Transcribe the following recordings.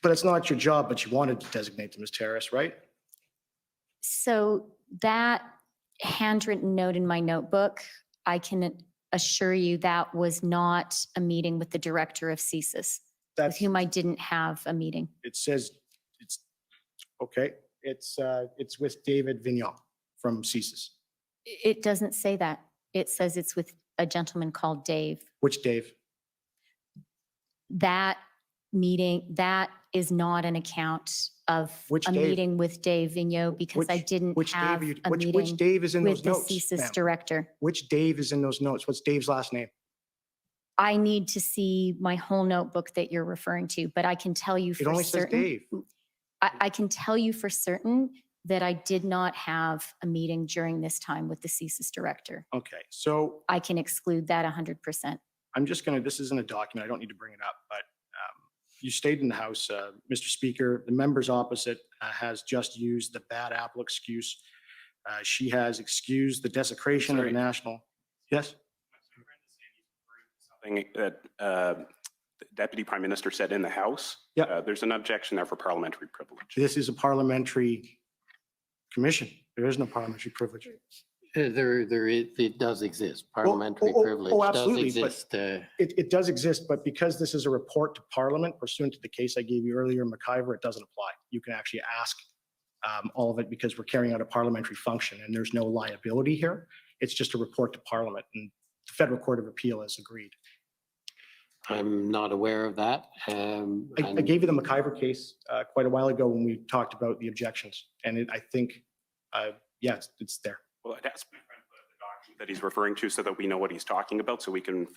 But it's not your job, but you wanted to designate them as terrorists, right? So that handwritten note in my notebook, I can assure you that was not a meeting with the director of CSIS, with That's, whom I didn't have a meeting. it says, it's, okay, it's with David Vignon from CSIS. It doesn't say that. It says it's with a gentleman called Dave. Which Dave? That meeting, that is not an account of Which a Dave? meeting with Dave Vigneault because I didn't Which Dave have are you, a which meeting Dave is in with those the notes? CSIS ma'am? director. Which Dave is in those notes? What's Dave's last name? I need to see my whole notebook that you're referring to, but I can tell you It for only says certain. Dave. I can tell you for certain that I did not have a meeting during this time with the CSIS director. Okay, so I can exclude that 100%. I'm just gonna, this isn't a document, I don't need to bring it up, but you stayed in the House, Mr. Speaker. The members opposite has just used the bad apple excuse. She has excused the desecration of the national. Yes? Something that the Deputy Prime Minister said in the House. Yeah. There's an objection there for parliamentary privilege. This is a parliamentary commission. There is no parliamentary privilege. It does exist. Parliamentary privilege does absolutely, but exist. It does exist, but because this is a report to Parliament pursuant to the case I gave you earlier, McIver, it doesn't apply. You can actually ask all of it because we're carrying out a parliamentary function and there's no liability here. It's just a report to Parliament, and the Federal Court of Appeal has agreed. I'm not aware of that. I gave you the McIver case quite a while ago when we talked about the objections, and I think, yeah, it's there. Well, I'd ask my friend the document that he's referring to so that we know what he's talking about, so we can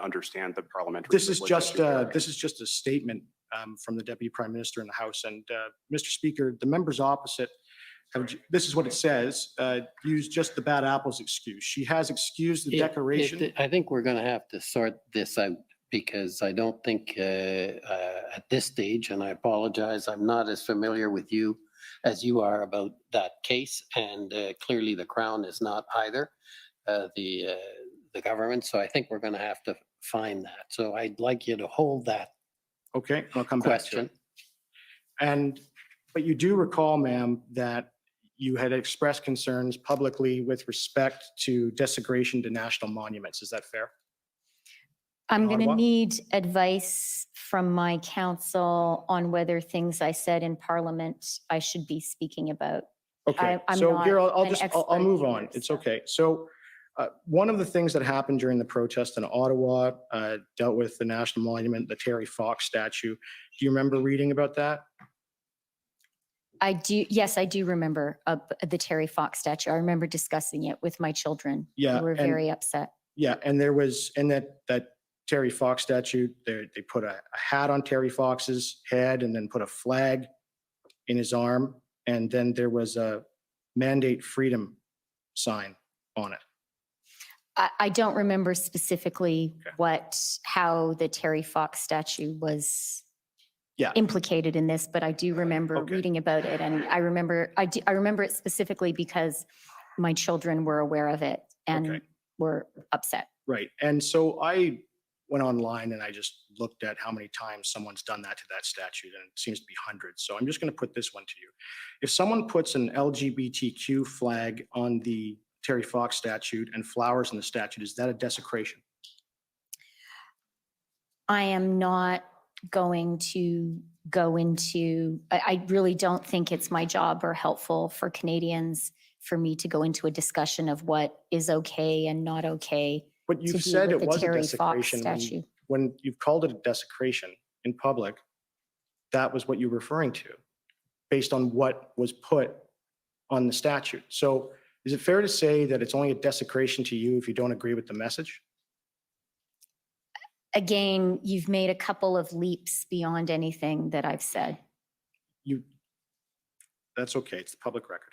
understand the parliamentary. This is privilege just a statement from the Deputy Prime Minister in the House. And Mr. Speaker, the members opposite, this is what it says, use just the bad apples excuse. She has excused the declaration. I think we're going to have to sort this out because I don't think at this stage, and I apologize, I'm not as familiar with you as you are about that case, and clearly the Crown is not either, the government. So I think we're going to have to find that. So I'd like you to hold that Okay, I'll come back to question. it. But you do recall, ma'am, that you had expressed concerns publicly with respect to desecration to national monuments. Is that fair? I'm going to Ottawa? need advice from my counsel on whether things I said in Parliament I should be speaking about. Okay, I'm so not here, I'll an I'll move expert on. either, It's so. okay. So one of the things that happened during the protest in Ottawa dealt with the national monument, the Terry Fox statue. Do you remember reading about that? I do. Yes, I do remember the Terry Fox statue. I remember discussing it with my children. Yeah, They were and- very upset. Yeah, and there was, in that Terry Fox statue, they put a hat on Terry Fox's head and then put a flag in his arm. And then there was a mandate freedom sign on it. I don't remember specifically Okay. how the Terry Fox statue was Yeah. implicated in this, but I do remember Okay. reading about it. And I remember it specifically because my children were aware of it and Okay. were upset. Right. And so I went online and I just looked at how many times someone's done that to that statute, and it seems to be hundreds. So I'm just going to put this one to you. If someone puts an LGBTQ flag on the Terry Fox statute and flowers in the statute, is that a desecration? I am not going to go into, I really don't think it's my job or helpful for Canadians for me to go into a discussion of what is okay and not okay. But to you've deal said with it the was a Terry Fox desecration statue. when you've called it a desecration in public. That was what you're referring to based on what was put on the statute. So is it fair to say that it's only a desecration to you if you don't agree with the message? Again, you've made a couple of leaps beyond anything that I've said. That's okay. It's the public record.